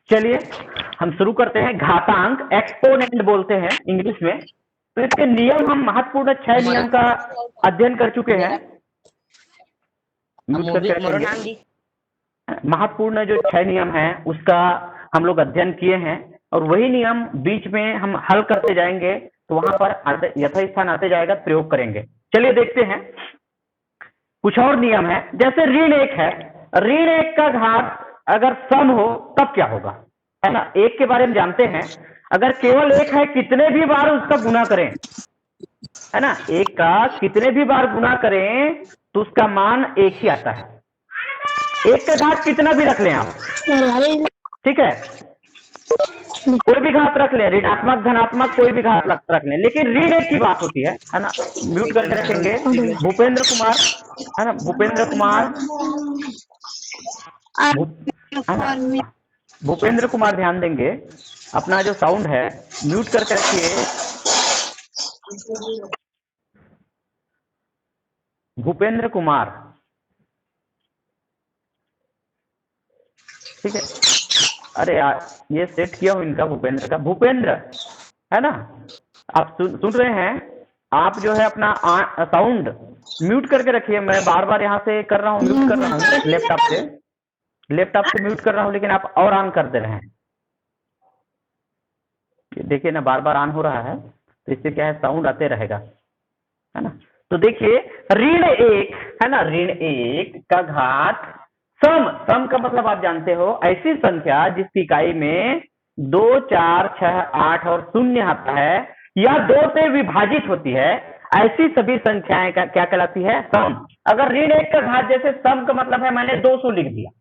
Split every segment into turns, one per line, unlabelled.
चलिए हम शुरू करते हैं। घातांक एक्सपोनेंट बोलते हैं इंग्लिश में। तो इसके नियम हम महत्वपूर्ण 6 नियम का अध्ययन कर चुके हैं। महत्वपूर्ण जो 6 नियम हैं उसका हम लोग अध्ययन किए हैं और वही नियम बीच में हम हल करते जाएंगे तो वहां पर यथास्थान आते जाएगा, प्रयोग करेंगे। चलिए देखते हैं। कुछ और नियम है, जैसे ऋण 1 है, ऋण 1 का घात अगर सम हो तब क्या होगा, है ना। 1 के बारे में जानते हैं, अगर केवल 1 है कितने भी बार उसका गुना करें, है ना, 1 का कितने भी बार गुना करें तो उसका मान 1 ही आता है। 1 का घात कितना भी रख लें आप, ठीक है, कोई भी घात रख लें, ऋणात्मक धनात्मक कोई भी घात रख लें, लेकिन ऋण 1 की बात होती है ना। म्यूट करके रखेंगे। भूपेंद्र कुमार, है ना, भूपेंद्र कुमार, भूपेंद्र कुमार ध्यान देंगे, अपना जो साउंड है म्यूट करके रखिए। भूपेंद्र कुमार, ठीक है। अरे यार ये सेट किया हूं इनका, भूपेंद्र का, भूपेंद्र, है ना, आप सुन रहे हैं। आप जो है अपना साउंड म्यूट करके रखिए। मैं बार बार यहाँ से कर रहा हूँ, म्यूट कर रहा हूँ लैपटॉप से म्यूट कर रहा हूँ, लेकिन आप और ऑन कर दे रहे हैं। देखिए ना, बार बार ऑन हो रहा है, तो इससे क्या है, साउंड आते रहेगा, है ना। तो देखिए ऋण 1, है ना, ऋण 1 का घात सम का मतलब आप जानते हो, ऐसी संख्या जिसकी इकाई में 2, 4, 6, 8 और 0 आता है या 2 से विभाजित होती है, ऐसी सभी संख्याएं का क्या कहलाती है, सम। अगर ऋण 1 का घात, जैसे सम का मतलब है मैंने 200 लिख दिया,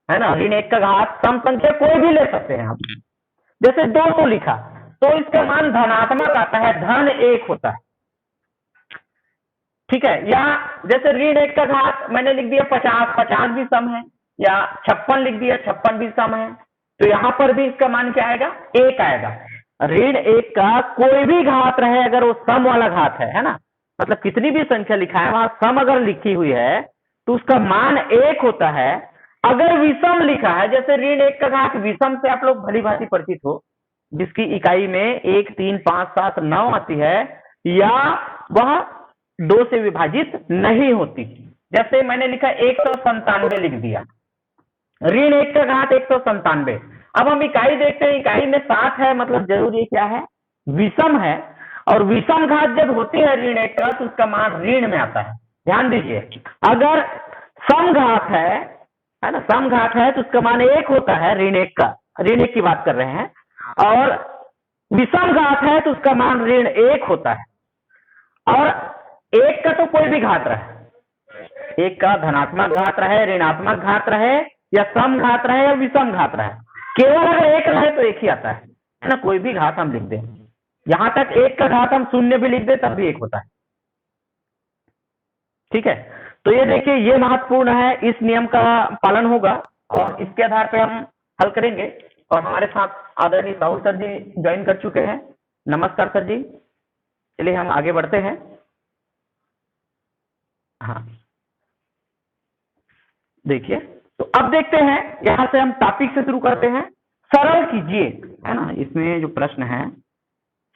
है ना, ऋण 1 का घात सम संख्या कोई भी ले सकते हैं आप, जैसे 200 लिखा तो इसका मान धनात्मक आता है, धन 1 होता है, ठीक है। या जैसे ऋण 1 का घात मैंने लिख दिया 50, 50 भी सम है, या 56 लिख दिया, 56 भी सम है, तो यहां पर भी इसका मान क्या आएगा, 1 आएगा। ऋण 1 का कोई भी घात रहे अगर वो सम वाला घात है ना, मतलब कितनी भी संख्या लिखा है वहां सम अगर लिखी हुई है तो उसका मान 1 होता है। अगर विषम लिखा है, जैसे ऋण 1 का घात विषम से आप लोग भली भांति परिचित हो, जिसकी इकाई में 1, 3, 5, 7, 9 आती है, या वह 2 से विभाजित नहीं होती, जैसे मैंने लिखा 197 लिख दिया, ऋण 1 का घात 197। अब हम इकाई देखते हैं, इकाई में 7 है, मतलब जरूर ये क्या है, विषम है, और विषम घात जब होती है ऋण 1 का तो उसका मान ऋण में आता है। ध्यान दीजिए, अगर सम घात है ना, सम घात है तो उसका मान 1 होता है, ऋण 1 का, ऋण 1 की बात कर रहे हैं, और विषम घात है तो उसका मान ऋण 1 होता है। और 1 का तो कोई भी घात रहे, 1 का धनात्मक घात रहे, ऋणात्मक घात रहे, या सम घात रहे या विषम घात रहे, केवल अगर 1 रहे तो 1 ही आता है ना, कोई भी घात हम लिख दें, यहां तक 1 का घात हम 0 भी लिख दें तब भी 1 होता है, ठीक है। तो ये देखिए, ये महत्वपूर्ण है, इस नियम का पालन होगा और इसके आधार पर हम हल करेंगे। और हमारे साथ आदरणीय राहुल सर जी ज्वाइन कर चुके हैं। नमस्कार सर जी। चलिए हम आगे बढ़ते हैं। हाँ देखिए, तो अब देखते हैं, यहां से हम टॉपिक से शुरू करते हैं। सरल कीजिए, है ना, इसमें जो प्रश्न है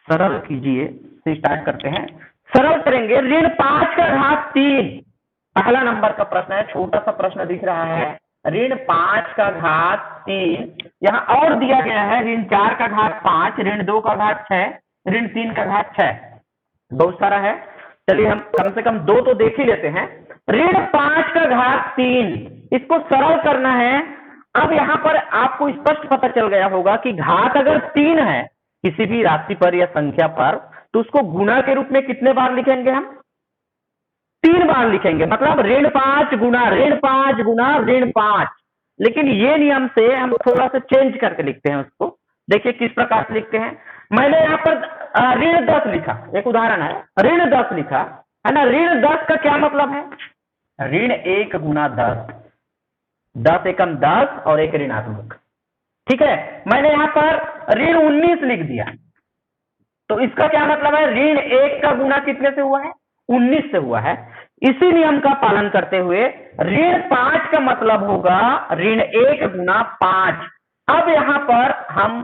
सरल कीजिए से स्टार्ट करते हैं। सरल करेंगे, ऋण 5 का घात 3, पहला नंबर का प्रश्न है, छोटा सा प्रश्न दिख रहा है, ऋण 5 का घात 3, यहाँ और दिया गया है ऋण 4 का घात 5, ऋण 2 का घात 6, ऋण 3 का घात 6, बहुत सारा है। चलिए हम कम से कम 2 तो देख ही लेते हैं। ऋण 5 का घात 3, इसको सरल करना है। अब यहाँ पर आपको स्पष्ट पता चल गया होगा कि घात अगर 3 है किसी भी राशि पर या संख्या पर, तो उसको गुणा के रूप में कितने बार लिखेंगे, हम 3 बार लिखेंगे, मतलब ऋण 5 गुना ऋण 5 गुना ऋण 5। लेकिन ये नियम से हम थोड़ा सा चेंज करके लिखते हैं उसको। देखिए किस प्रकार से लिखते हैं। मैंने यहाँ पर ऋण 10 लिखा, एक उदाहरण है, ऋण 10 लिखा, है ना। ऋण 10 का क्या मतलब है, ऋण 1 गुना 10, 10 एकम 10 और एक ऋणात्मक, ठीक है। मैंने यहाँ पर ऋण 19 लिख दिया, तो इसका क्या मतलब है, ऋण 1 का गुना कितने से हुआ है, 19 से हुआ है। इसी नियम का पालन करते हुए ऋण 5 का मतलब होगा ऋण 1 गुना 5। अब यहाँ पर हम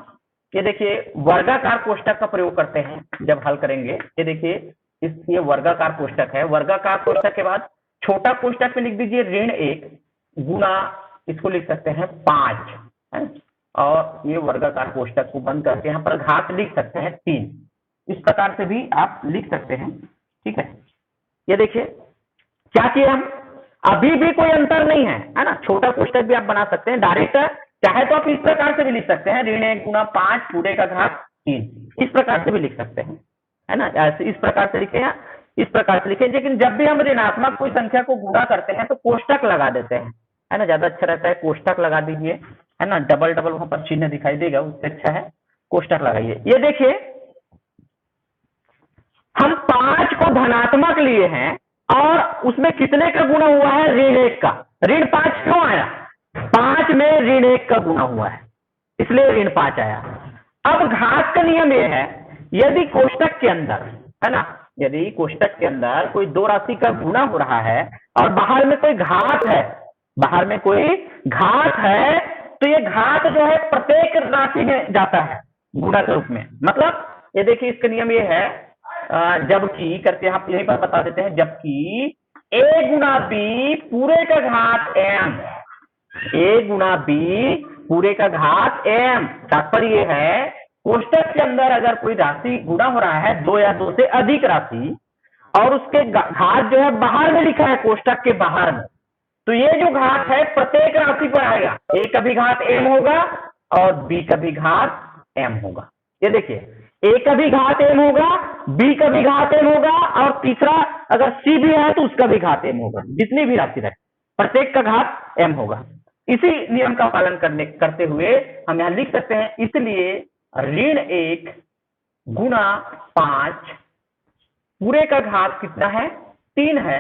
ये देखिए वर्गाकार कोष्टक का प्रयोग करते हैं जब हल करेंगे। ये देखिए ये वर्गाकार कोष्टक है। वर्गाकार कोष्टक के बाद छोटा कोष्टक में लिख दीजिए ऋण 1 गुना, इसको लिख सकते हैं 5 है, और ये वर्गाकार कोष्टक को बंद करके यहाँ पर घात लिख सकते हैं 3। इस प्रकार से भी आप लिख सकते हैं। ठीक है, ये देखिए क्या किए हम, अभी भी कोई अंतर नहीं है ना। छोटा कोष्टक भी आप बना सकते हैं डायरेक्ट, चाहे तो आप इस प्रकार से भी लिख सकते हैं ऋण 1 गुना 5 पूरे का घात 3, इस प्रकार से भी लिख सकते हैं, है ना। ऐसे इस प्रकार से लिखे या इस प्रकार से लिखे, लेकिन जब भी हम ऋणात्मक कोई संख्या को गुणा करते हैं तो कोष्टक लगा देते हैं, है ना, ज्यादा अच्छा रहता है। कोष्टक लगा दीजिए, है ना, डबल डबल वहां पर चिन्ह दिखाई देगा, उससे अच्छा है कोष्टक लगाइए। ये देखिए हम 5 को धनात्मक लिए हैं और उसमें कितने का गुणा हुआ है, ऋण 1 का। ऋण 5 क्यों आया, 5 में ऋण 1 का गुणा हुआ है, इसलिए ऋण 5 आया। अब घात का नियम यह है, यदि कोष्टक के अंदर, है ना, यदि कोष्टक के अंदर कोई दो राशि का गुणा हो रहा है और बाहर में कोई घात है, बाहर में कोई घात है, तो ये घात जो है प्रत्येक राशि में जाता है गुणा के रूप में। मतलब ये देखिए इसका नियम ये है, जबकि करके आप यहीं पर बता देते हैं, जबकि a गुना b पूरे का घात m, a गुना b पूरे का घात m। तात्पर्य है कोष्टक के अंदर अगर कोई राशि गुणा हो रहा है, 2 या 2 से अधिक राशि, और उसके घात जो है बाहर में लिखा है कोष्टक के बाहर में, तो ये जो घात है प्रत्येक राशि पर आएगा। a का भी घात m होगा और b का भी घात m होगा। ये देखिए a का भी घात m होगा, b का भी घात m होगा, और तीसरा अगर c भी है तो उसका भी घात m होगा। जितनी भी राशि रहे प्रत्येक का घात m होगा। इसी नियम का पालन करते हुए हम यहां लिख सकते हैं, इसलिए ऋण 1 गुना 5 पूरे का घात कितना है, 3 है।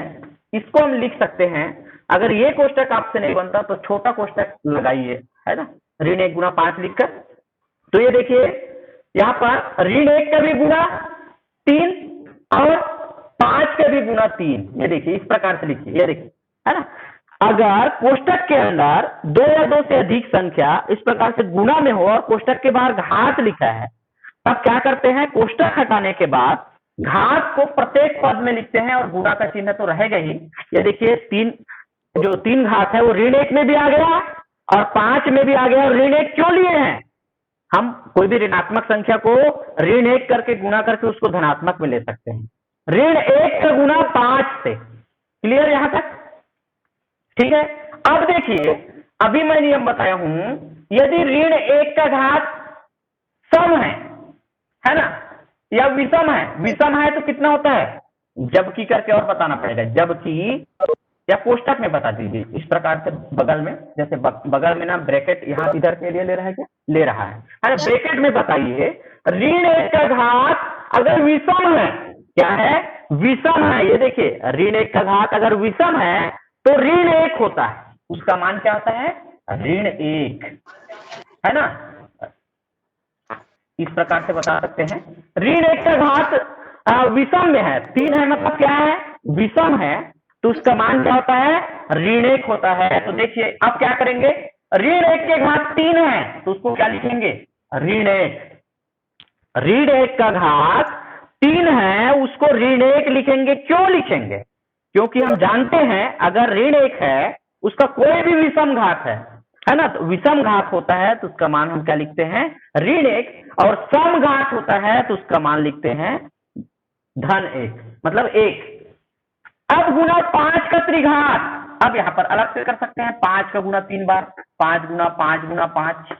इसको हम लिख सकते हैं। अगर ये कोष्टक आपसे नहीं बनता तो छोटा कोष्टक लगाइए, है ना, ऋण 1 गुना 5 लिखकर। तो ये देखिए यहाँ पर ऋण 1 का भी गुना 3 और 5 का भी गुना 3, ये देखिए इस प्रकार से लिखिए, ये देखिए, है ना। अगर कोष्टक के अंदर 2 या 2 से अधिक संख्या इस प्रकार से गुणा में हो और कोष्टक के बाहर घात लिखा है, तब क्या करते हैं, कोष्टक हटाने के बाद घात को प्रत्येक पद में लिखते हैं और गुणा का चिन्ह तो रहेगा ही। ये देखिए 3 घात है वो ऋण 1 में भी आ गया और 5 में भी आ गया। और ऋण 1 क्यों लिए हैं, हम कोई भी ऋणात्मक संख्या को ऋण 1 करके गुणा करके उसको धनात्मक में ले सकते हैं। ऋण 1 का गुना 5 से, क्लियर यहां तक, ठीक है। अब देखिए अभी मैं नियम बताया हूं, यदि ऋण 1 का घात सम है ना, या विषम है, विषम है तो कितना होता है, जबकि करके और बताना पड़ेगा, जबकि या कोष्टक में बता दीजिए इस प्रकार से बगल में, जैसे बगल में ना ब्रैकेट यहाँ इधर के लिए ले रहा है, क्या ले रहा है, अरे ब्रैकेट में बताइए ऋण 1 का घात अगर विषम है, क्या है, विषम है। ये देखिए ऋण 1 का घात अगर विषम है तो ऋण 1 होता है, उसका मान क्या होता है, ऋण 1, है ना। इस प्रकार से बता सकते हैं ऋण 1 का घात विषम में है, 3 है, मतलब क्या है, विषम है, तो उसका मान क्या होता है, ऋण 1 होता है। तो देखिए अब क्या करेंगे, ऋण 1 के घात 3 है तो उसको क्या लिखेंगे, ऋण 1। ऋण 1 का घात 3 है उसको ऋण 1 लिखेंगे। क्यों लिखेंगे, क्योंकि हम जानते हैं अगर ऋण 1 है उसका कोई भी विषम घात है ना, तो विषम घात होता है तो उसका मान हम क्या लिखते हैं, ऋण 1, और सम घात होता है तो उसका मान लिखते हैं धन 1, मतलब 1। अब गुना 5 का त्रिघात, अब यहां पर अलग से कर सकते हैं, 5 का गुना 3 बार, 5 गुना 5 गुना 5,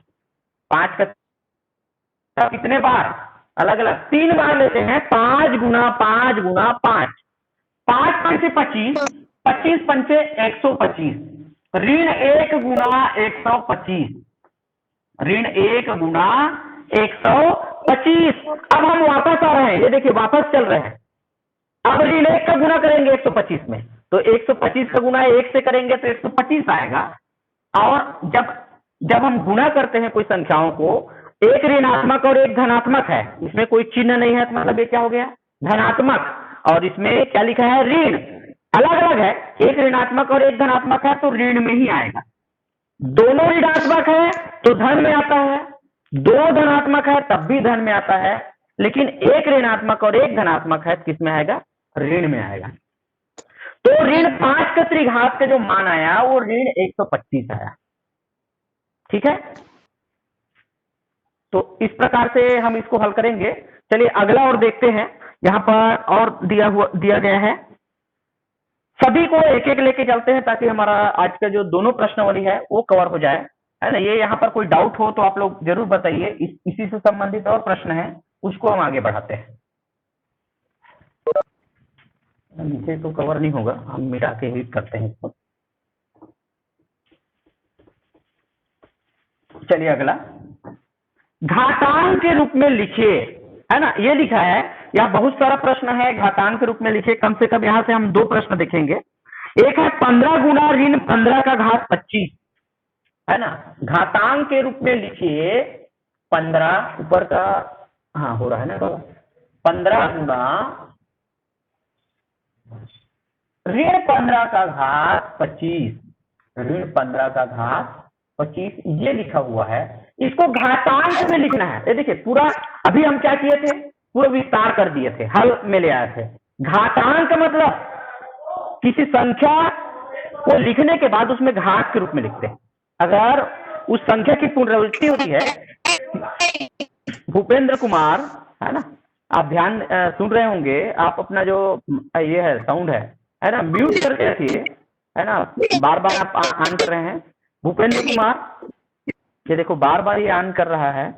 5 का कितने बार, अलग अलग 3 बार लेते हैं, 5 गुना 5 गुना 5, 5 पंचे 25, 25 पंचे 125, ऋण 1 गुना 125, ऋण 1 गुना 125। अब हम वापस आ रहे हैं, ये देखिए वापस चल रहे हैं। अब ऋण 1 का गुना करेंगे 125 में, तो 125 का गुना 1 से करेंगे तो 125 आएगा। और जब हम गुणा करते हैं कोई संख्याओं को, एक ऋणात्मक और एक धनात्मक है, इसमें कोई चिन्ह नहीं है, तो मतलब ये क्या हो गया, धनात्मक, और इसमें क्या लिखा है, ऋण, अलग अलग है, एक ऋणात्मक और एक धनात्मक है तो ऋण में ही आएगा। दोनों ऋणात्मक है तो धन में आता है, दो धनात्मक है तब भी धन में आता है, लेकिन एक ऋणात्मक और एक धनात्मक है किस में आएगा? ऋण में आएगा। तो ऋण 5 का त्रिघात का जो मान आया वो ऋण 125 आया। ठीक है, तो इस प्रकार से हम इसको हल करेंगे। चलिए अगला और देखते हैं। यहाँ पर और दिया गया है, सभी को एक एक लेके चलते हैं ताकि हमारा आज का जो दोनों प्रश्नावली है वो कवर हो जाए, है ना। ये यहाँ पर कोई डाउट हो तो आप लोग जरूर बताइए। इसी से संबंधित और प्रश्न है उसको हम आगे बढ़ाते हैं। नीचे तो कवर नहीं होगा, हम मिटा के ही करते हैं इसको। चलिए अगला, घातांक के रूप में लिखिए, है ना, ये लिखा है। यहाँ बहुत सारा प्रश्न है, घातांक के रूप में लिखिए। कम से कम यहाँ से हम 2 प्रश्न देखेंगे। एक है 15 गुना ऋण 15 का घात 25, है ना। घातांक के रूप में लिखिए 15 ऊपर का, हाँ हो रहा है ना, 15 गुना ऋण 15 का घात 25, ऋण 15 का घात 25 ये लिखा हुआ है। इसको घातांक में लिखना है। ये देखिए पूरा, अभी हम क्या किए थे, पूरा विस्तार कर दिए थे, हल में ले आए थे। घातांक मतलब किसी संख्या को लिखने के बाद उसमें घात के रूप में लिखते हैं। अगर उस संख्या की पुनरावृत्ति होती है, भूपेंद्र कुमार, है ना, आप ध्यान सुन रहे होंगे। आप अपना जो ये है साउंड है ना, म्यूट करके रखिए, है ना, बार बार आप ऑन कर रहे हैं। भूपेंद्र कुमार, ये देखो बार बार ये ऑन कर रहा है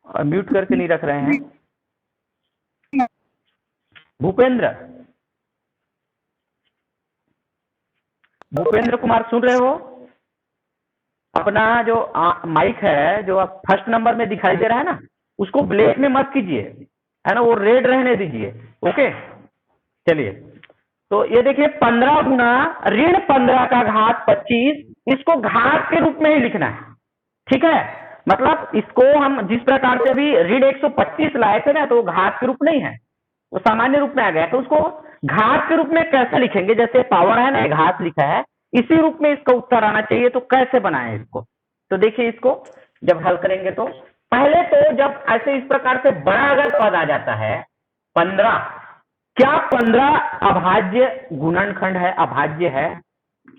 और म्यूट करके नहीं रख रहे हैं। भूपेंद्र कुमार सुन रहे हो? अपना जो माइक है जो आप फर्स्ट नंबर में दिखाई दे रहा है ना, उसको ब्लैक में मत कीजिए, है ना, वो रेड रहने दीजिए। ओके, चलिए तो ये देखिए 15 गुना ऋण 15 का घात 25, इसको घात के रूप में ही लिखना है। ठीक है, मतलब इसको हम जिस प्रकार से अभी ऋण 125 लाए थे ना, तो घात के रूप नहीं है, वो सामान्य रूप में आ गया। तो उसको घात के रूप में कैसे लिखेंगे? जैसे पावर है ना, घात लिखा है, इसी रूप में इसका उत्तर आना चाहिए। तो कैसे बनाएं इसको? तो देखिए इसको जब हल करेंगे तो पहले तो जब ऐसे इस प्रकार से बड़ा अगर पद आ जाता है 15, क्या 15 अभाज्य गुणनखंड है? अभाज्य है।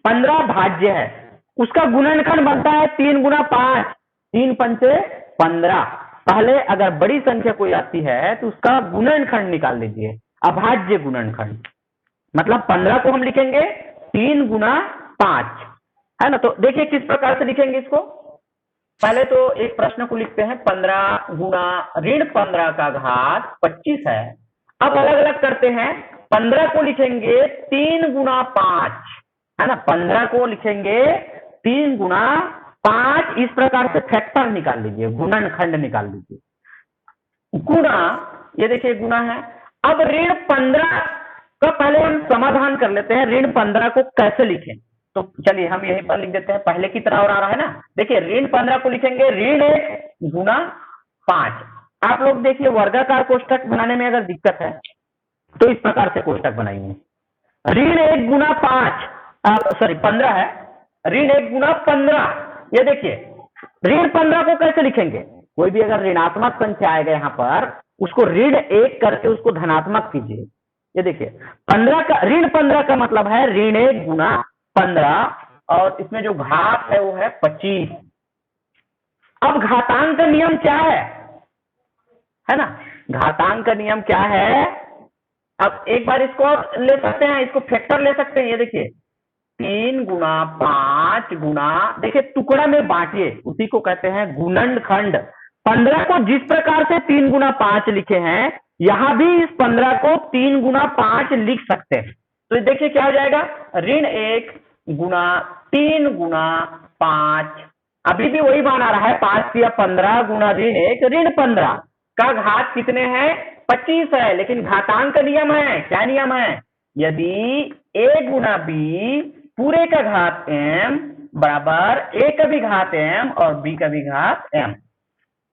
15 भाज्य है, उसका गुणनखंड बनता है 3 गुना 5, 3 पंचे 15। पहले अगर बड़ी संख्या कोई आती है तो उसका गुणनखंड निकाल लीजिए, अभाज्य गुणनखंड। मतलब 15 को हम लिखेंगे 3 गुना 5, है ना। तो देखिए किस प्रकार से लिखेंगे इसको। पहले तो एक प्रश्न को लिखते हैं, 15 गुना ऋण 15 का घात 25 है। अब अलग अलग करते हैं, 15 को लिखेंगे 3 गुना 5, है ना, 15 को लिखेंगे 3 गुना 5। इस प्रकार से फैक्टर निकाल लीजिए, गुणनखंड निकाल लीजिए। गुणा, ये देखिए गुणा है। अब ऋण 15 का पहले हम समाधान कर लेते हैं, ऋण 15 को कैसे लिखें। तो चलिए हम यहीं पर लिख देते हैं, पहले की तरह और आ रहा है ना। देखिए ऋण 15 को लिखेंगे ऋण 1 गुना 5। आप लोग देखिए वर्गाकार कोष्ठक बनाने में अगर दिक्कत है तो इस प्रकार से कोष्ठक बनाइए। ऋण 1 गुना 5, सॉरी 15 है, ऋण 1 गुना 15। ये देखिए ऋण 15 को कैसे लिखेंगे? कोई भी अगर ऋणात्मक संख्या आएगा यहाँ पर, उसको ऋण 1 करके उसको धनात्मक कीजिए। ये देखिए 15 का ऋण 15 का मतलब है ऋण 1 गुना 15, और इसमें जो घात है वो है 25। अब घातांक का नियम क्या है ना, घातांक का नियम क्या है? अब एक बार इसको ले सकते हैं, इसको फैक्टर ले सकते हैं। ये देखिए 3 गुना 5 गुना, देखिए टुकड़ा में बांटिए, उसी को कहते हैं गुणनखंड। 15 को जिस प्रकार से 3 गुना 5 लिखे हैं, यहां भी इस 15 को 3 गुना 5 लिख सकते हैं। तो देखिए क्या हो जाएगा, ऋण 1 गुना 3 गुना 5, अभी भी वही मान आ रहा है, 5 या 15 गुना ऋण 1 ऋण 15 का घात कितने हैं? 25 है। लेकिन घातांक का नियम है, क्या नियम है? यदि a गुना b पूरे का घात m बराबर a का भी घात m और b का भी घात m,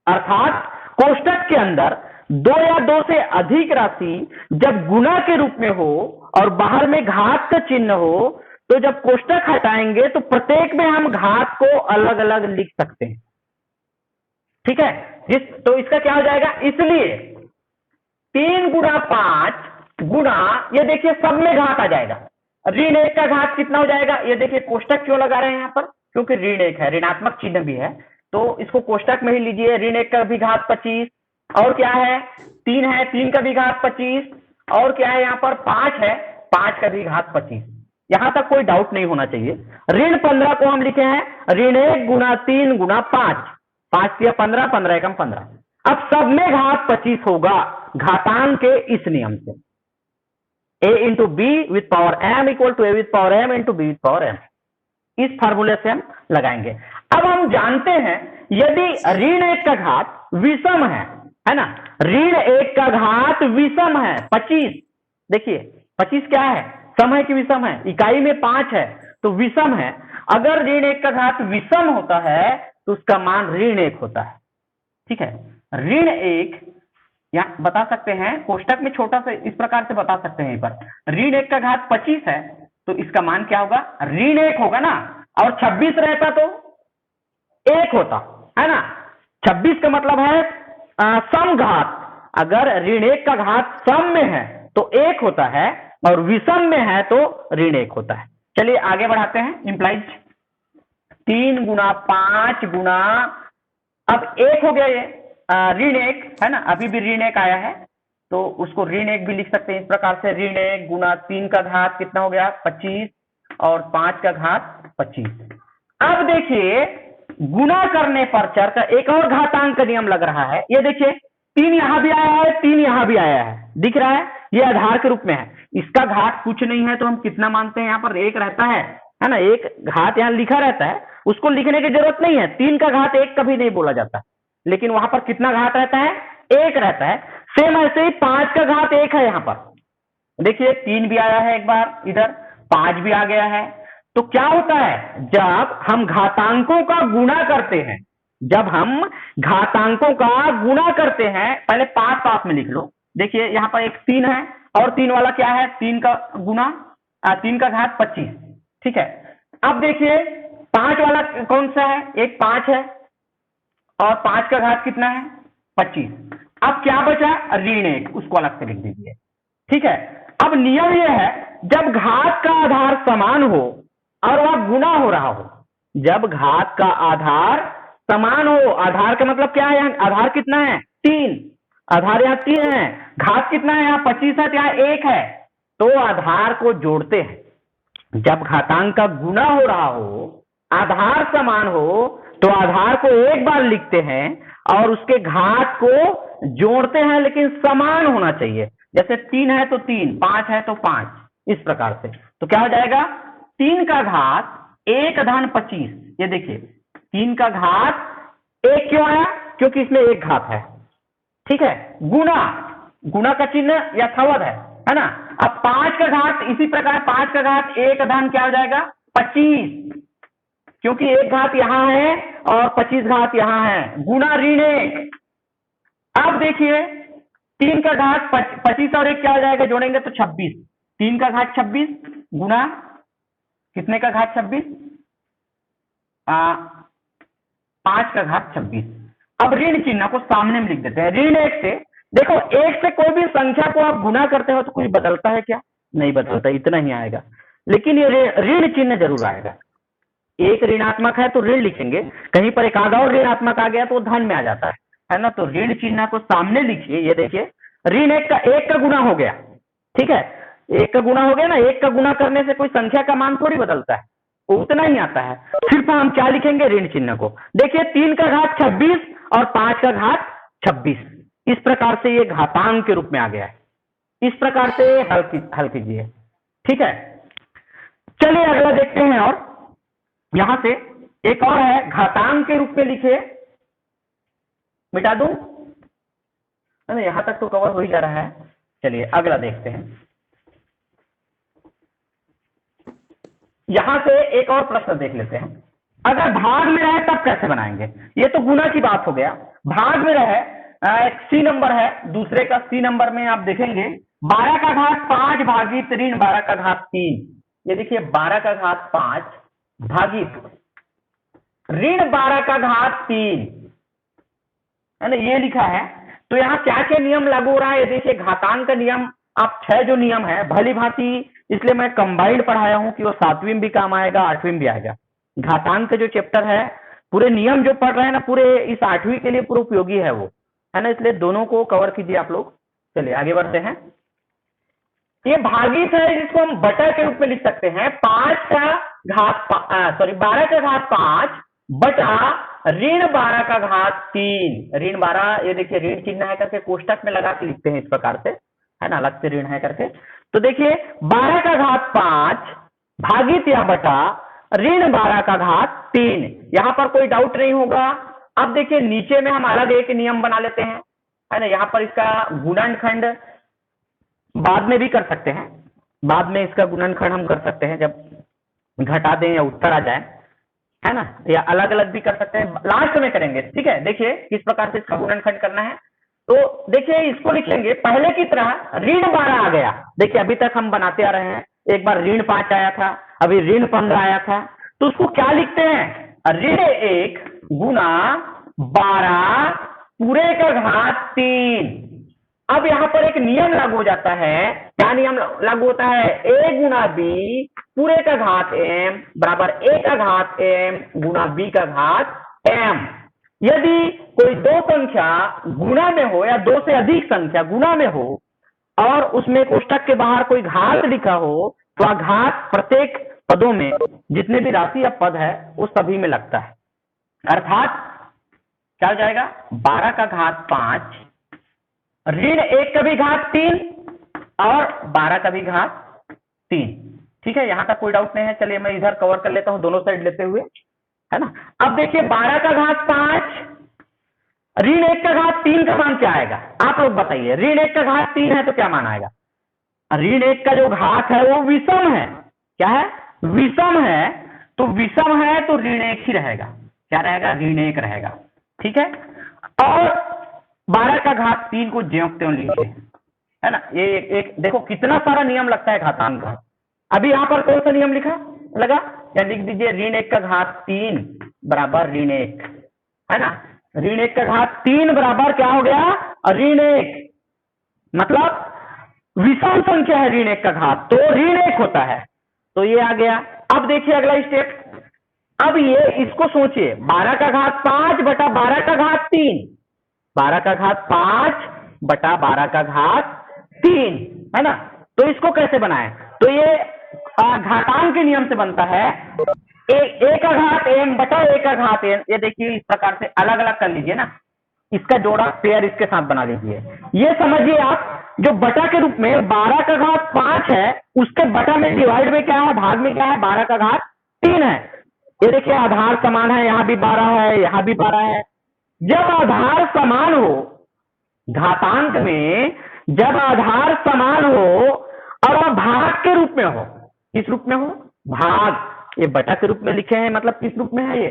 अर्थात कोष्ठक के अंदर 2 या 2 से अधिक राशि जब गुणा के रूप में हो और बाहर में घात का चिन्ह हो, तो जब कोष्टक हटाएंगे तो प्रत्येक में हम घात को अलग अलग लिख सकते हैं, ठीक है। तो इसका क्या हो जाएगा, इसलिए 3 गुणा 5 गुणा, ये देखिए सब में घात आ जाएगा। ऋण 1 का घात कितना हो जाएगा, ये देखिए कोष्टक क्यों लगा रहे हैं यहाँ पर, क्योंकि ऋण 1 है, ऋणात्मक चिन्ह भी है, तो इसको कोष्टक में ही लीजिए। ऋण 1 का भी घात 25, और क्या है 3 है, 3 का भी घात 25, और क्या है यहाँ पर 5 है, 5 का भी घात 25। यहां तक कोई डाउट नहीं होना चाहिए। ऋण 15 को हम लिखे हैं ऋण 1 गुणा 3 गुणा 5, 5 या 15, 15 एकम 15। अब सब में घात 25 होगा घातांक के इस नियम से, a into B with power m equal to a with power m into b with power m। इस फार्मूले से हम लगाएंगे। अब हम जानते हैं यदि ऋण 1 का घात विषम है ना, ऋण 1 का घात विषम है 25, देखिए 25 क्या है, सम है कि विषम है, इकाई में 5 है तो विषम है। अगर ऋण 1 का घात विषम होता है तो उसका मान ऋण 1 होता है, ठीक है। ऋण 1 या बता सकते हैं कोष्टक में छोटा सा इस प्रकार से बता सकते हैं, पर ऋण 1 का घात 25 है तो इसका मान क्या होगा, ऋण 1 होगा ना, और 26 रहता तो 1 होता है ना। 26 का मतलब है सम घात, अगर ऋण 1 का घात सम में है तो 1 होता है, और विषम में है तो ऋण 1 होता है। चलिए आगे बढ़ाते हैं। इंप्लाइज 3 गुणा 5 गुणा, अब 1 हो गया, ये ऋण 1 है ना, अभी भी ऋण 1 आया है तो उसको ऋण 1 भी लिख सकते हैं इस प्रकार से। ऋण 1 गुणा 3 का घात कितना हो गया 25, और 5 का घात 25। अब देखिए गुणा करने पर चर का एक और घातांक का नियम लग रहा है। ये देखिए 3 यहां भी आया है, 3 यहां भी आया है, दिख रहा है, ये आधार के रूप में है, इसका घात कुछ नहीं है तो हम कितना मानते हैं, यहाँ पर 1 रहता है ना, एक घात यहाँ लिखा रहता है, उसको लिखने की जरूरत नहीं है। 3 का घात 1 कभी नहीं बोला जाता, लेकिन वहां पर कितना घात रहता है, 1 रहता है। सेम ऐसे ही 5 का घात 1 है, यहाँ पर देखिए 3 भी आया है एक बार, इधर 5 भी आ गया है। तो क्या होता है, जब हम घातांकों का गुणा करते हैं, जब हम घातांकों का गुणा करते हैं, पहले 5 पास में लिख लो, देखिए यहाँ पर एक 3 है, और 3 वाला क्या है, 3 का गुणा 3 का घात 25, ठीक है। अब देखिए 5 वाला कौन सा है, एक 5 है, और 5 का घात कितना है 25। अब क्या बचा, ऋण 1, उसको अलग से लिख दीजिए, ठीक है। अब नियम यह है जब घात का आधार समान हो और वह गुणा हो रहा हो, जब घात का आधार समान हो, आधार का मतलब क्या है, आधार कितना है 3, आधार यहाँ 3 है, घात कितना है यहाँ 25 है, यहाँ 1 है, तो आधार को जोड़ते हैं। जब घातांक का गुणा हो रहा हो, आधार समान हो, तो आधार को एक बार लिखते हैं और उसके घात को जोड़ते हैं, लेकिन समान होना चाहिए। जैसे 3 है तो 3, 5 है तो 5, इस प्रकार से। तो क्या हो जाएगा, 3 का घात 1 धन 25, ये देखिए 3 का घात 1 क्यों आया, क्योंकि इसमें एक घात है, ठीक है। गुणा, गुणा का चिन्ह यथावत है ना। अब 5 का घात इसी प्रकार, 5 का घात 1 धन क्या हो जाएगा 25, क्योंकि एक घात यहां है और 25 घात यहां है, गुणा ऋण 1। अब देखिए 3 का घात 25 और 1 क्या हो जाएगा, जोड़ेंगे तो 26, 3 का घात 26 गुणा कितने का घात 26, 5 का घात 26। अब ऋण चिन्ह को सामने में लिख देते हैं। ऋण 1 से, देखो 1 से कोई भी संख्या को आप गुणा करते हो तो कुछ बदलता है क्या, नहीं बदलता, इतना ही आएगा, लेकिन ये ऋण चिन्ह जरूर आएगा। एक ऋणात्मक है तो ऋण लिखेंगे, कहीं पर एक आधा और ऋणात्मक आ गया तो धन में आ जाता है ना। तो ऋण चिन्ह को सामने लिखिए। ये देखिए ऋण 1 का गुणा हो गया, ठीक है, 1 का गुणा हो गया ना, 1 का गुणा करने से कोई संख्या का मान थोड़ी बदलता है, उतना ही आता है। सिर्फ हम क्या लिखेंगे, ऋण चिन्ह को। देखिए 3 का घात 26 और 5 का घात 26, इस प्रकार से ये घातांक के रूप में आ गया है। इस प्रकार से हल कीजिए, ठीक है। चलिए अगला देखते हैं, और यहां से एक और है, घातांक के रूप में लिखे, मिटा दूं, नहीं यहां तक तो कवर हो ही जा रहा है। चलिए अगला देखते हैं। यहां से एक और प्रश्न देख लेते हैं। अगर भाग में रहे तब कैसे बनाएंगे, ये तो गुना की बात हो गया। भाग में रहे, एक सी नंबर है, दूसरे का सी नंबर में आप देखेंगे 12 का घात 5 भागित ऋण 12 का घात 3, ये देखिए 12 का घात 5 भागित ऋण 12 का घात 3, है ना, ये लिखा है। तो यहाँ क्या क्या नियम लागू हो रहा है, ये देखिए घातांक का नियम, आप 6 जो नियम है भली भांति, इसलिए मैं कंबाइंड पढ़ाया हूं कि वो 7वीं में भी काम आएगा, 8वीं में भी आएगा। घातांक का जो चैप्टर है, पूरे नियम जो पढ़ रहे हैं ना, पूरे इस 8वीं के लिए पूरा उपयोगी है वो, है ना, इसलिए दोनों को कवर कीजिए आप लोग। चलिए आगे बढ़ते हैं। ये भागित है, जिसको हम बटा के रूप में लिख सकते हैं, 5 का घात 12 का घात 5 बटा ऋण 12 का घात 3। ऋण 12, ये देखिए ऋण चिन्ह है करके कोष्टक में लगा के लिखते हैं इस प्रकार से, है ना, अलग से ऋण है करके। तो देखिए 12 का घात 5 भागित या बटा ऋण 12 का घात 3। यहां पर कोई डाउट नहीं होगा। अब देखिए नीचे में हम अलग एक नियम बना लेते हैं, है ना, यहां पर इसका गुणनखंड बाद में भी कर सकते हैं, बाद में इसका गुणनखंड हम कर सकते हैं जब घटा दें या उत्तर आ जाए, है ना, या अलग अलग भी कर सकते हैं, लास्ट में करेंगे, ठीक है। देखिए किस प्रकार से इसका गुणनखंड करना है। तो देखिए इसको लिखेंगे पहले की तरह, ऋण 12 आ गया, देखिए अभी तक हम बनाते आ रहे हैं, एक बार ऋण 5 आया था, अभी ऋण 15 आया था, तो उसको क्या लिखते हैं, ऋण 1 गुना 12 पूरे का घात 3। अब यहां पर एक नियम लागू हो जाता है, क्या नियम लागू होता है, a गुना बी पूरे का घात m बराबर a का घात m गुना b का घात m। यदि कोई दो संख्या गुना में हो या दो से अधिक संख्या गुना में हो और उसमें कोष्टक के बाहर कोई घात लिखा हो, तो घात प्रत्येक पदों में जितने भी राशि या पद है उस सभी में लगता है। अर्थात क्या हो जाएगा, 12 का घात 5 ऋण 1 का भी घात 3 और 12 का भी घात 3। ठीक है, यहां तक कोई डाउट नहीं है। चलिए मैं इधर कवर कर लेता हूं दोनों साइड लेते हुए, है ना। अब देखिए 12 का घात 5 ऋण 1 का घात 3 का मान क्या आएगा, आप लोग बताइए। ऋण 1 का घात 3 है तो क्या मान आएगा, ऋण 1 का जो घात है वो विषम है, क्या है, विषम है, तो विषम है तो ऋण 1 ही रहेगा, क्या रहेगा, ऋण 1 रहेगा, ठीक है। और 12 का घात 3 को ज्यों त्यों लीजिए, है ना। ये एक देखो कितना सारा नियम लगता है घातांक का। अभी यहां पर कौन सा नियम लगा, या लिख दीजिए ऋण 1 का घात 3 बराबर ऋण 1, है ना। ऋण 1 का घात 3 बराबर क्या हो गया, ऋण 1, मतलब विषम संख्या है ऋण 1 का घात, तो ऋण 1 होता है, तो ये आ गया। अब देखिए अगला स्टेप, अब ये इसको सोचिए, 12 का घात 5 बटा 12 का घात 3, 12 का घात 5 बटा 12 का घात 3, है ना। तो इसको कैसे बनाएं, तो ये घातांक के नियम से बनता है, a का घात m बटा a का घात n। ये देखिए इस प्रकार से अलग अलग कर लीजिए ना, इसका जोड़ा पेयर इसके साथ बना लीजिए। ये समझिए आप, जो बटा के रूप में 12 का घात 5 है, उसके बटा में डिवाइड में क्या है, भाग में क्या है, 12 का घात 3 है। ये देखिए आधार समान है, यहां भी 12 है, यहां भी 12 है। जब आधार समान हो घातांक में, जब आधार समान हो और भाग के रूप में हो, किस रूप में हो, भाग, ये बटा के रूप में लिखे हैं, मतलब किस रूप में है, ये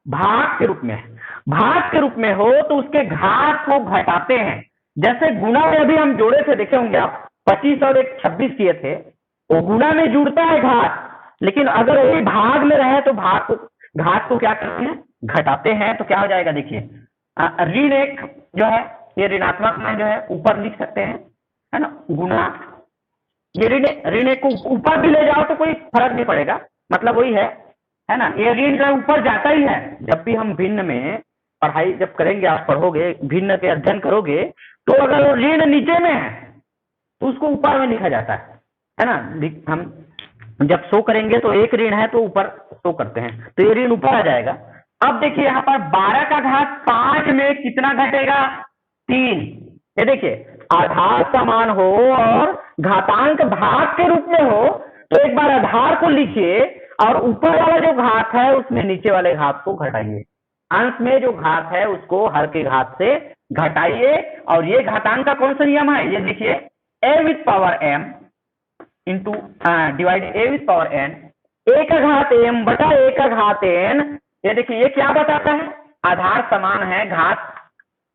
भाग के रूप में है। भाग के रूप में हो तो उसके घात को घटाते हैं। जैसे गुणा में अभी हम जोड़े थे, देखे होंगे आप, 25 और 26 किए थे, वो गुणा में जुड़ता है घात, लेकिन अगर वही भाग में रहे तो घात को क्या करते हैं, घटाते हैं। तो क्या हो जाएगा, देखिए ऋण 1 जो है ये ऋणात्मक में जो है ऊपर लिख सकते हैं, है ना, गुना, ये ऋण 1 को ऊपर भी ले जाओ तो कोई फर्क नहीं पड़ेगा, मतलब वही है ना। ये ऋण जो ऊपर जाता ही है, जब भी हम भिन्न में पढ़ाई जब करेंगे, आप पढ़ोगे भिन्न के अध्ययन करोगे, तो अगर वो ऋण नीचे में है तो उसको ऊपर में लिखा जाता है ना। हम जब शो करेंगे तो एक ऋण है तो ऊपर शो करते हैं, तो ये ऋण ऊपर आ जाएगा। अब देखिए यहाँ पर 12 का घात 5 में कितना घटेगा, 3। ये देखिए आधार समान हो और घातांक भाग के रूप में हो, तो एक बार आधार को लिखिए और ऊपर वाला जो घात है उसमें नीचे वाले घात को घटाइए। अंश में जो घात है उसको हर के घात से घटाइए। और ये घातांक का कौन सा नियम है, ये देखिए a with power m into divide a with power n, a का घात m बटा a का घात n। ये देखिए ये क्या बताता है, आधार समान है, घात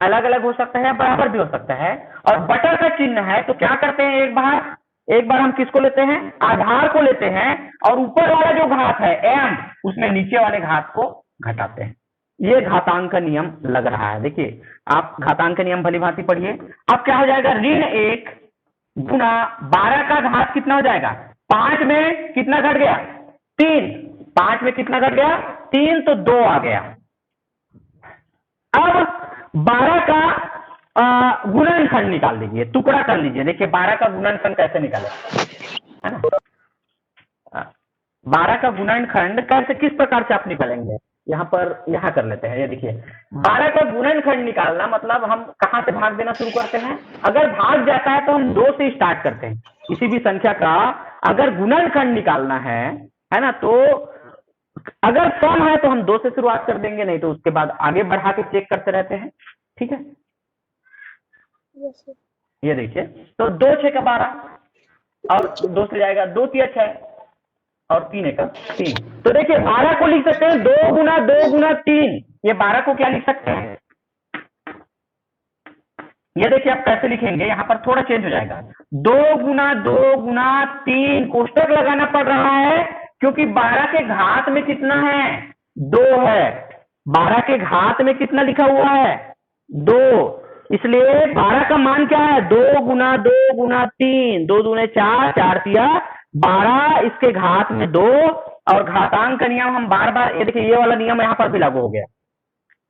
अलग अलग हो सकता है, बराबर भी हो सकता है, और बटा का चिन्ह है, तो क्या करते हैं, एक बार एक बार हम किसको लेते हैं, आधार को लेते हैं, और ऊपर वाला जो घात है m, उसमें नीचे वाले घात को घटाते हैं। ये घातांक का नियम लग रहा है। देखिए आप घातांक का नियम भली भांति पढ़िए। अब क्या हो जाएगा, ऋण 1 गुना 12 का घात कितना हो जाएगा, 5 में कितना घट गया, 3, 5 में कितना घट गया, 3, तो 2 आ गया। अब 12 का गुणनखंड निकाल लीजिए, टुकड़ा कर लीजिए। देखिए 12 का गुणनखंड कैसे निकाले, है ना, 12 का गुणनखंड कैसे, किस प्रकार से आप निकालेंगे, यहाँ पर यहाँ कर लेते हैं। ये देखिए 12 का गुणनखंड निकालना मतलब हम कहाँ से भाग देना शुरू करते हैं, अगर भाग जाता है तो हम 2 से स्टार्ट करते हैं। किसी भी संख्या का अगर गुणनखंड निकालना है ना, तो अगर सम है तो हम 2 से शुरुआत कर देंगे, नहीं तो उसके बाद आगे बढ़ा के चेक करते रहते हैं। ठीक है, ये देखिए तो 2 6 का 12 और 2 से जाएगा, 2 3 6 और 3 1 3। तो देखिए 12 को लिख सकते हैं 2 गुना 2 गुना 3। ये 12 को क्या लिख सकते हैं, ये देखिए आप कैसे लिखेंगे, यहाँ पर थोड़ा चेंज हो जाएगा, 2 गुना 2 गुना 3, कोष्टक लगाना पड़ रहा है क्योंकि 12 के घात में कितना है, 2 है। 12 के घात में कितना लिखा हुआ है, 2, इसलिए 12 का मान क्या है, 2 गुना 2 गुना 3, 2 दूने 4, 4 तिया 12, इसके घात में 2, और घातांक का नियम हम बार बार, ये देखिए ये वाला नियम यहाँ पर भी लागू हो गया।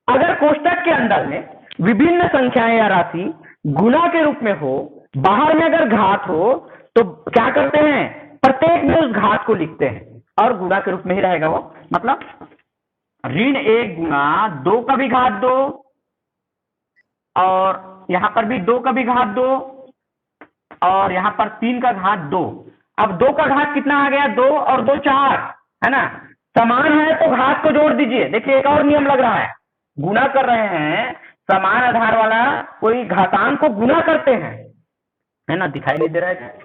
अगर कोष्टक के अंदर में विभिन्न संख्याएं या राशि गुणा के रूप में हो, बाहर में अगर घात हो, तो क्या करते हैं, प्रत्येक में उस घात को लिखते हैं और गुणा के रूप में ही रहेगा वो। मतलब ऋण 1 गुना 2 का भी घात 2, और यहां पर भी 2 का भी घात 2, और यहां पर 3 का घात 2। अब 2 का घात कितना आ गया, 2 और 2 4, है ना, समान है तो घात को जोड़ दीजिए। देखिए एक और नियम लग रहा है, गुणा कर रहे हैं, समान आधार वाला कोई घातांक को गुणा करते हैं, है ना, दिखाई नहीं दे रहा है।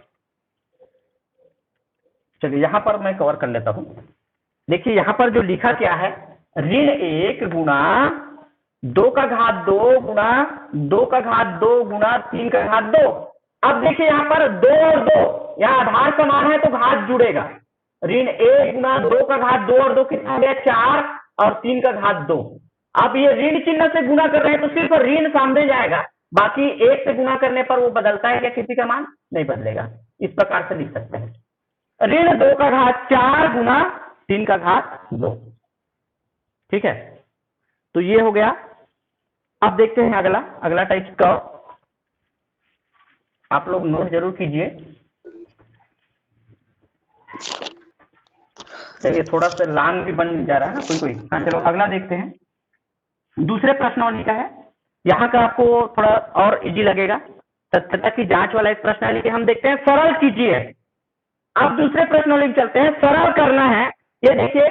चलिए यहां पर मैं कवर कर लेता हूं। देखिए यहां पर जो लिखा क्या है, ऋण 1 गुना 2 का घात 2 गुना 2 का घात 2 गुना 3 का घात 2। अब देखिए यहाँ पर 2 और 2, यहाँ आधार समान है तो घात जुड़ेगा। ऋण 1 गुना 2 का घात 2 और 2 कितना हो गया, 4, और 3 का घात 2। अब ये ऋण चिन्ह से गुणा कर रहे हैं तो सिर्फ ऋण सामने जाएगा, बाकी 1 से गुणा करने पर वो बदलता है क्या, किसी का मान नहीं बदलेगा। इस प्रकार से लिख सकते हैं, ऋण 2 का घात 4 गुना 3 का घात 2। ठीक है, तो ये हो गया। अब देखते हैं अगला टाइप का, आप लोग नोट जरूर कीजिए। चलिए थोड़ा सा लॉन्ग भी बन जा रहा है ना कोई। हाँ चलो अगला देखते हैं, दूसरे प्रश्नावली का है। यहाँ का आपको थोड़ा और इजी लगेगा, तथ्यता की जांच वाला एक प्रश्नावली के हम देखते हैं, सरल कीजिए। अब दूसरे प्रश्नावली चलते हैं, सरल करना है। ये देखिए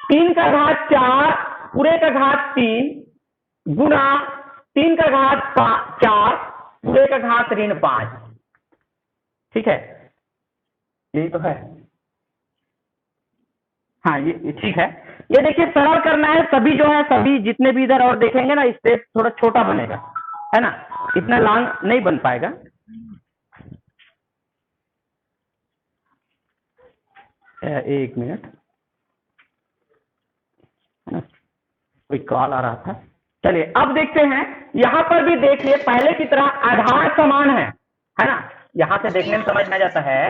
3 का घात 4 पूरे का घात 3 गुना 3 का घात 4 पूरे का घात ऋण 5। ठीक है, यही तो है। हाँ ये ठीक है। ये देखिए सरल करना है, सभी जो है सभी जितने भी इधर और देखेंगे ना, स्टेप थोड़ा छोटा बनेगा, है ना, इतना लॉन्ग नहीं बन पाएगा। एक मिनट, कोई कॉल आ रहा था। चलिए अब देखते हैं, यहां पर भी देखिए पहले की तरह आधार समान है ना, यहां से देखने में समझ में जाता है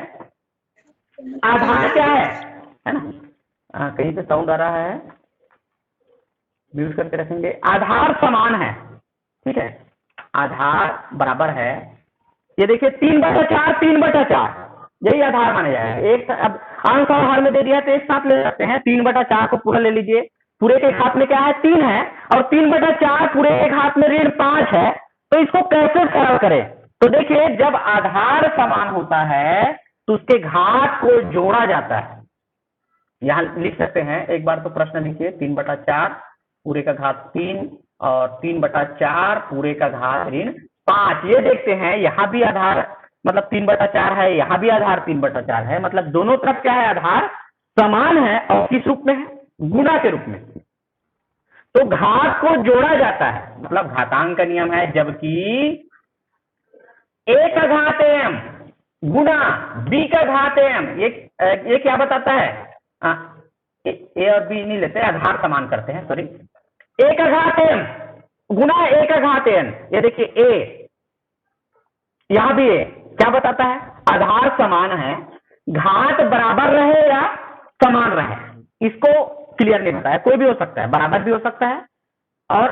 आधार क्या है ना। कहीं पे साउंड आ रहा है, म्यूट करके रखेंगे। आधार समान है, ठीक है, आधार बराबर है। ये देखिए 3/4 3/4, यही आधार माने जाएगा। एक अब अंश और हर में दे दिया तो एक साथ ले सकते हैं। 3/4 को पूरा ले लीजिए, पूरे के घात में क्या है 3 है, और 3/4 पूरे के घात में ऋण 5 है। तो इसको कैसे सरल करें, तो देखिए जब आधार समान होता है तो उसके घात को जोड़ा जाता है। यहां लिख सकते हैं, एक बार तो प्रश्न लिखिए, 3/4 पूरे का घात 3 और 3/4 पूरे का घात ऋण 5। ये देखते हैं यहाँ भी आधार मतलब 3/4 है, यहाँ भी आधार 3/4 है, मतलब दोनों तरफ क्या है, आधार समान है। और किस रूप में है, गुणा के रूप में। तो घात को जोड़ा जाता है, मतलब घातांक का नियम है। जबकि a का घात m गुना b का घात m, ये क्या बताता है? ए और बी नहीं लेते, आधार समान करते हैं, सॉरी। a का घात m गुना a का घात n, ये देखिए a, यहां भी a, क्या बताता है? आधार समान है, घात बराबर रहे या समान रहे, इसको क्लियर नहीं होता है। कोई भी हो सकता है, बराबर भी हो सकता है और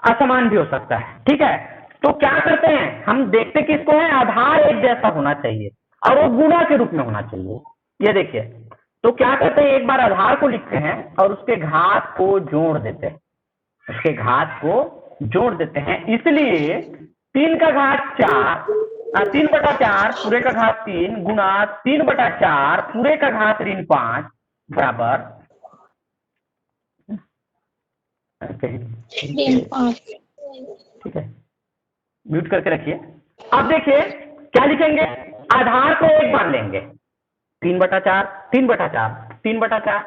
असमान भी हो सकता है, ठीक है। तो क्या करते हैं हम, देखते किसको है, आधार एक जैसा होना चाहिए और वो गुणा के रूप में होना चाहिए। ये देखिए, तो क्या करते हैं, एक बार आधार को लिखते हैं और उसके घात को जोड़ देते हैं, उसके घात को जोड़ देते हैं। इसलिए 3 का घात 4, 3/4 पूरे का घात 3 गुना 3/4 पूरे का घात ऋण 5 बराबर ठीक है, म्यूट करके रखिए। अब देखिए क्या लिखेंगे, आधार को एक बार लेंगे 3/4 3/4 3/4,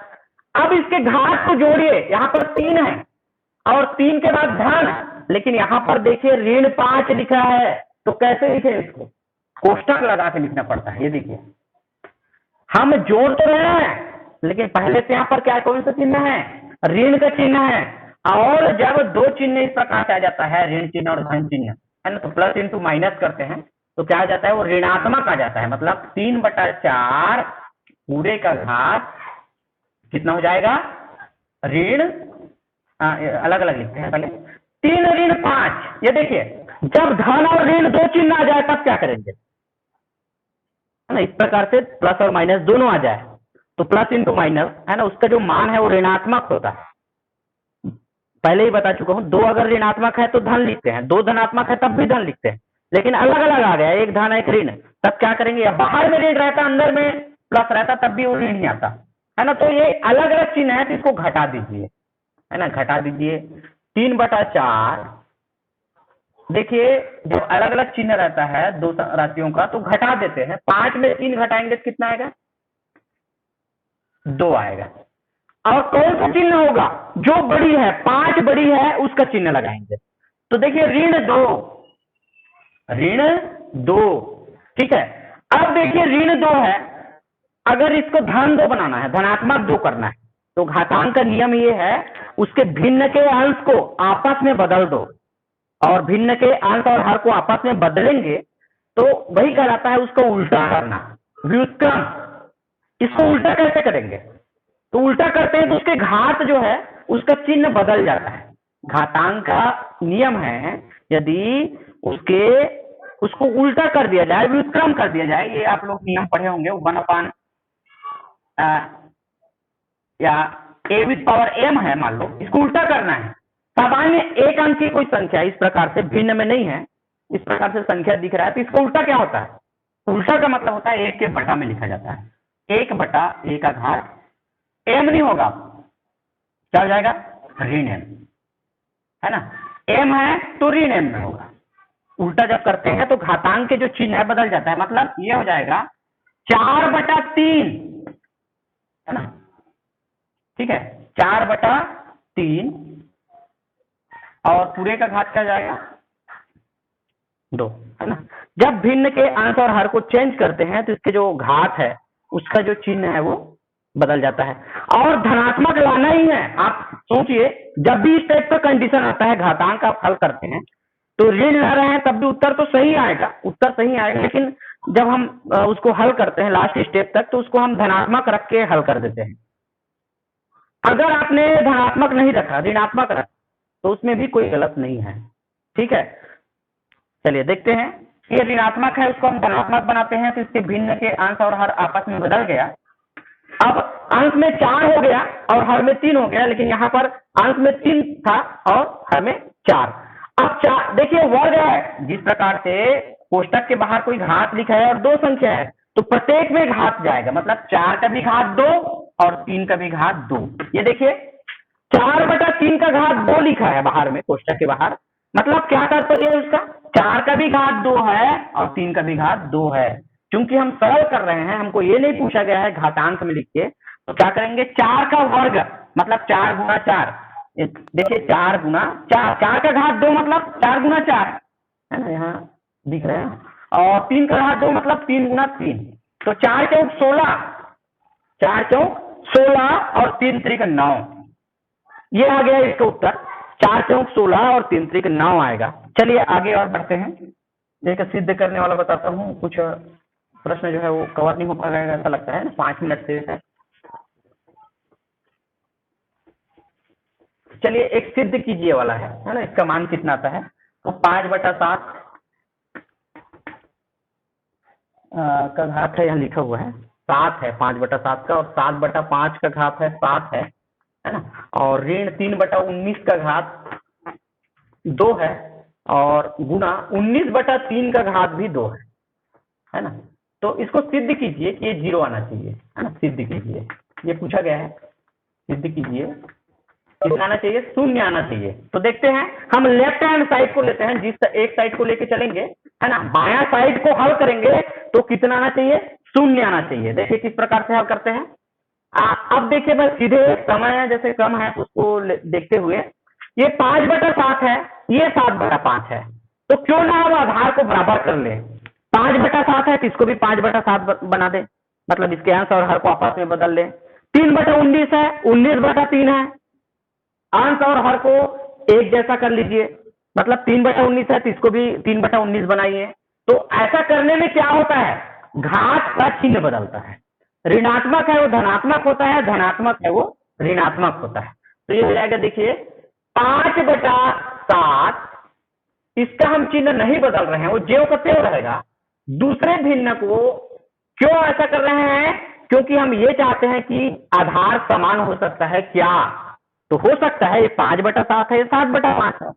अब इसके घात को जोड़िए, यहाँ पर 3 है और 3 के बाद धन, लेकिन यहाँ पर देखिए ऋण 5 लिखा है, तो कैसे लिखे इसको? कोष्टक लगा के लिखना पड़ता है। ये देखिए हम जोड़ तो रहे हैं, लेकिन पहले से यहाँ पर क्या, कौन सा चिन्ह है? ऋण का चिन्ह है। और जब दो चिन्ह इस प्रकार से आ जाता है, ऋण चिन्ह और धन चिन्ह, है ना, तो प्लस इंटू माइनस करते हैं तो क्या आ जाता है, वो ऋणात्मक आ जाता है। मतलब 3/4 पूरे का घात कितना हो जाएगा, ऋण, अलग अलग लिखते हैं पहले, 3 ऋण 5। ये देखिए जब धन और ऋण दो चिन्ह आ जाए तब क्या करेंगे, है ना, इस प्रकार से प्लस और माइनस दोनों आ जाए तो प्लस इंटू माइनस, है ना, उसका जो मान है वो ऋणात्मक होता है। पहले ही बता चुका हूं, 2 अगर ऋणात्मक है तो धन लिखते हैं, 2 धनात्मक है तब भी धन लिखते हैं, लेकिन अलग अलग आ गया, एक धन एक ऋण, तब क्या करेंगे, या बाहर में ऋण रहता अंदर में प्लस रहता तब भी वो ऋण नहीं आता, है ना। तो ये अलग अलग चिन्ह है तो इसको घटा दीजिए, है ना, घटा दीजिए। 3/4 देखिए जो अलग अलग चिन्ह रहता है दो राशियों का तो घटा देते हैं, 5 में 3 घटाएंगे तो कितना आएगा, 2 आएगा। और कौन सा चिन्ह होगा, जो बड़ी है, 5 बड़ी है उसका चिन्ह लगाएंगे। तो देखिए ऋण 2, ठीक है। अब देखिए ऋण 2 है, अगर इसको धन 2 बनाना है, धनात्मक 2 करना है, तो घातांक का नियम ये है, उसके भिन्न के अंश को आपस में बदल दो, और भिन्न के अंश और हर को आपस में बदलेंगे तो वही कहलाता है उसको उल्टा करना, व्युत्क्रम। इसको उल्टा कैसे करेंगे, तो उल्टा करते हैं तो उसके घात जो है उसका चिन्ह बदल जाता है। घातांक का नियम है, यदि उसको उल्टा कर दिया जाए, व्युत्क्रम कर दिया जाए, ये आप लोग नियम पढ़े होंगे, 1/, या a⁻m है, मान लो इसको उल्टा करना है। सामान्य एक अंक की कोई संख्या इस प्रकार से भिन्न में नहीं है, इस प्रकार से संख्या दिख रहा है, तो इसको उल्टा क्या होता है, उल्टा का मतलब होता है 1 के बटा में लिखा जाता है, 1/a का घात m नहीं होगा, क्या हो जाएगा, ऋण m, है ना, m है तो ऋण m में होगा। उल्टा जब करते हैं तो घातांक के जो चिन्ह है बदल जाता है, मतलब ये हो जाएगा 4/3, है ना, ठीक है, 4/3 और पूरे का घात क्या जाएगा, 2, है ना। जब भिन्न के अंश और हर को चेंज करते हैं तो इसके जो घात है उसका जो चिन्ह है वो बदल जाता है, और धनात्मक लाना ही है। आप सोचिए जब भी इस टाइप का कंडीशन आता है, घातांक आप हल करते हैं तो ऋण ला रहे हैं तब भी उत्तर तो सही आएगा, उत्तर सही आएगा, लेकिन जब हम उसको हल करते हैं लास्ट स्टेप तक तो उसको हम धनात्मक रख के हल कर देते हैं। अगर आपने धनात्मक नहीं रखा, ऋणात्मक रखा, तो उसमें भी कोई गलत नहीं है, ठीक है। चलिए देखते हैं, ये ऋणात्मक है उसको हम धनात्मक बनाते हैं तो इसके भिन्न के अंश और हर आपस में बदल गया। अब अंश में 4 हो गया और हर में 3 हो गया, लेकिन यहाँ पर अंश में 3 था और हर में 4। अब 4 देखिए वर्ग है, जिस प्रकार से कोष्टक के बाहर कोई घात लिखा है और 2 संख्या है तो प्रत्येक में घात जाएगा, मतलब 4 का भी घात 2 और 3 का भी घात 2। ये देखिए 4/3 का घात 2 लिखा है बाहर में, कोष्टक के बाहर, मतलब क्या तात्पर्य है उसका, 4 का भी घात 2 है और 3 का भी घात 2 है। क्योंकि हम सरल कर रहे हैं, हमको ये नहीं पूछा गया है घातांक में लिख के, तो क्या करेंगे 4 का वर्ग मतलब 4 गुना 4, देखिए 4 गुना 4, 4 का घात 2 मतलब 4 गुना 4, है ना, यहाँ दिख रहा है, और 3 का घात 2 मतलब 3 गुना 3, तो 4 चौक 16, 4 चौक 16 और 3 त्रिक 9, ये आ गया इसका उत्तर। 4 चौक 16 और 3 त्रिक 9 आएगा। चलिए आगे और बढ़ते हैं। एक सिद्ध करने वाला बताता हूँ, कुछ प्रश्न जो है वो कवर नहीं हो पाएगा ऐसा लगता है ना, 5 मिनट से है। चलिए एक सिद्ध कीजिए वाला है ना, इसका मान कितना आता है, तो 5/7 का घात है, यहाँ लिखा हुआ है 7 है 5/7 का, और 7/5 का घात है 7 है ना, और ऋण 3/19 का घात 2 है, और गुना 19/3 का घात भी 2 है ना। तो इसको सिद्ध कीजिए कि ये 0 आना चाहिए, है ना, सिद्ध कीजिए, ये पूछा गया है, सिद्ध कीजिए कितना आना चाहिए, 0 आना चाहिए। तो देखते हैं, हम लेफ्ट हैंड साइड को लेते हैं, जिस एक साइड को लेके चलेंगे, है ना, बायां साइड को हल करेंगे तो कितना आना चाहिए, 0 आना चाहिए। देखिए किस प्रकार से हल करते हैं। अब देखिए मैं सीधे समय जैसे कम है उसको देखते हुए, ये 5/7 है, ये 7/5 है, तो क्यों ना हम आधार को बराबर कर ले। 5/7 है तो इसको भी 5/7 बना दे, मतलब इसके अंश और हर को आपस में बदल ले। 3/19 है, 19/3 है, अंश और हर को एक जैसा कर लीजिए, मतलब 3/19 है तो इसको भी 3/19 बनाइए। तो ऐसा करने में क्या होता है, घात का चिन्ह बदलता है, ऋणात्मक है वो धनात्मक होता है, धनात्मक है वो ऋणात्मक होता है। तो ये हो जाएगा, देखिए 5/7, इसका हम चिन्ह नहीं बदल रहे हैं, वो ज्यों का त्यों रहेगा। दूसरे भिन्न को क्यों ऐसा कर रहे हैं, क्योंकि हम ये चाहते हैं कि आधार समान हो सकता है क्या, तो हो सकता है ये 5/7 है, ये 7/5 है,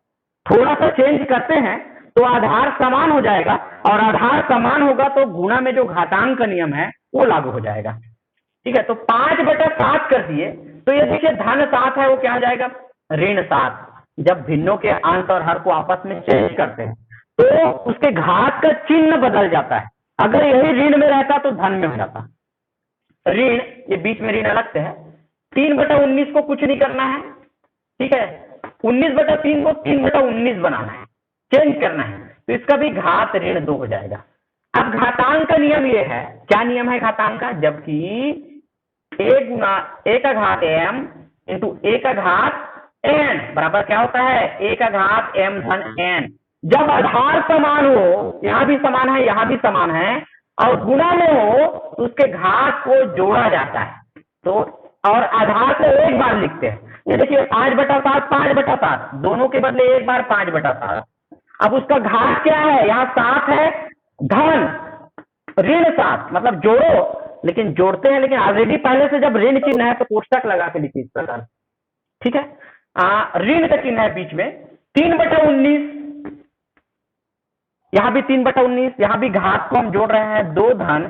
थोड़ा सा चेंज करते हैं तो आधार समान हो जाएगा, और आधार समान होगा तो गुणा में जो घातांक का नियम है वो लागू हो जाएगा। ठीक है, तो 5/7 कर दिए, तो ये देखिए धन 7 है, वो क्या हो जाएगा, ऋण 7। जब भिन्नों के अंश और हर को आपस में चेंज करते हैं तो उसके घात का चिन्ह बदल जाता है। अगर यही ऋण में रहता तो धन में हो जाता। ऋण, ये बीच में ऋण अलग से है। 3/19 को कुछ नहीं करना है, ठीक है, 19/3 को 3/19 बनाना है, चेंज करना है, तो इसका भी घात ऋण 2 हो जाएगा। अब घातांक का नियम ये है, क्या नियम है घातांक का, जबकि a गुना a का घात m इंटू a का घात n बराबर क्या होता है, a का घात m धन n। जब आधार समान हो, यहाँ भी समान है यहाँ भी समान है, और गुणा में हो तो उसके घात को जोड़ा जाता है, तो और आधार को एक बार लिखते हैं। ये देखिए 5/7 5/7, दोनों के बदले एक बार 5/7। अब उसका घात क्या है, यहाँ 7 है, धन ऋण 7, मतलब जोड़ो, लेकिन जोड़ते हैं लेकिन ऑलरेडी पहले से जब ऋण चिन्ह है तो कोष्टक लगा के लिखिए इस प्रकार, ठीक है। ऋण का चिन्ह है बीच में, 3/19, यहाँ भी 3/19, यहाँ भी घात को हम जोड़ रहे हैं, 2 धन,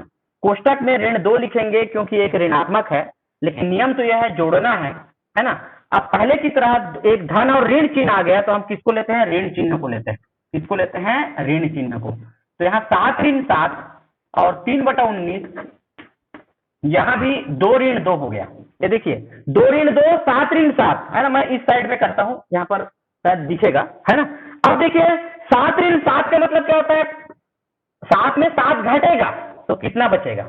कोष्टक में ऋण 2 लिखेंगे क्योंकि एक ऋणात्मक है, लेकिन नियम तो यह है जोड़ना है ना। अब पहले की तरह एक धन और ऋण चिन्ह आ गया तो हम किसको लेते हैं, ऋण चिन्ह को लेते हैं, किसको लेते हैं, ऋण चिन्ह को। तो यहाँ 7 ऋण 7 और 3/19, यहाँ भी 2 ऋण 2 हो गया। ये देखिए 2 ऋण 2 7 ऋण 7 है ना, मैं इस साइड में करता हूं, यहाँ पर शायद दिखेगा, है ना। अब देखिए 7 ऋण 7 का मतलब क्या होता है, 7 में 7 घटेगा तो कितना बचेगा,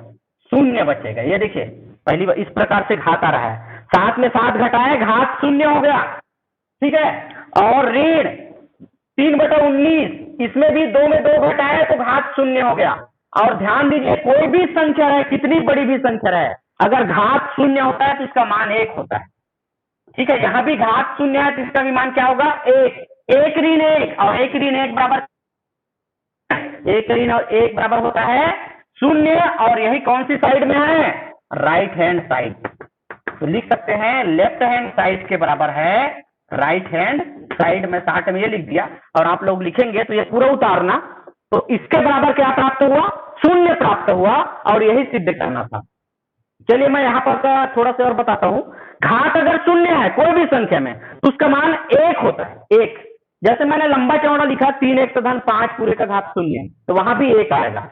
0 बचेगा। ये देखिए पहली बार इस प्रकार से घात आ रहा है, 7 में 7 घटाए घात 0 हो गया, ठीक है। और ऋण 3/19, इसमें भी 2 में 2 घटाए तो घात 0 हो गया। और ध्यान दीजिए कोई भी संख्या है, कितनी बड़ी भी संख्या है, अगर घात 0 होता है तो इसका मान 1 होता है, ठीक है। यहाँ भी घात 0 है तो इसका भी मान क्या होगा, 1। 1 ऋण 1 और 1 ऋण 1 बराबर, 1 ऋण और 1 बराबर होता है 0, और यही कौन सी साइड में है, राइट हैंड साइड। तो लिख सकते हैं लेफ्ट हैंड साइड के बराबर है राइट हैंड साइड में, 60 में ये लिख दिया, और आप लोग लिखेंगे तो ये पूरा उतारना, तो इसके बराबर क्या प्राप्त हुआ, 0 प्राप्त हुआ, और यही सिद्ध करना था। चलिए मैं यहाँ पर थोड़ा सा और बताता हूँ। घात अगर 0 है कोई भी संख्या में तो उसका मान 1 होता है, 1। जैसे मैंने लंबा चौड़ा लिखा 3 1 धन 5 पूरे का घात 0, तो वहां भी 1 आएगा।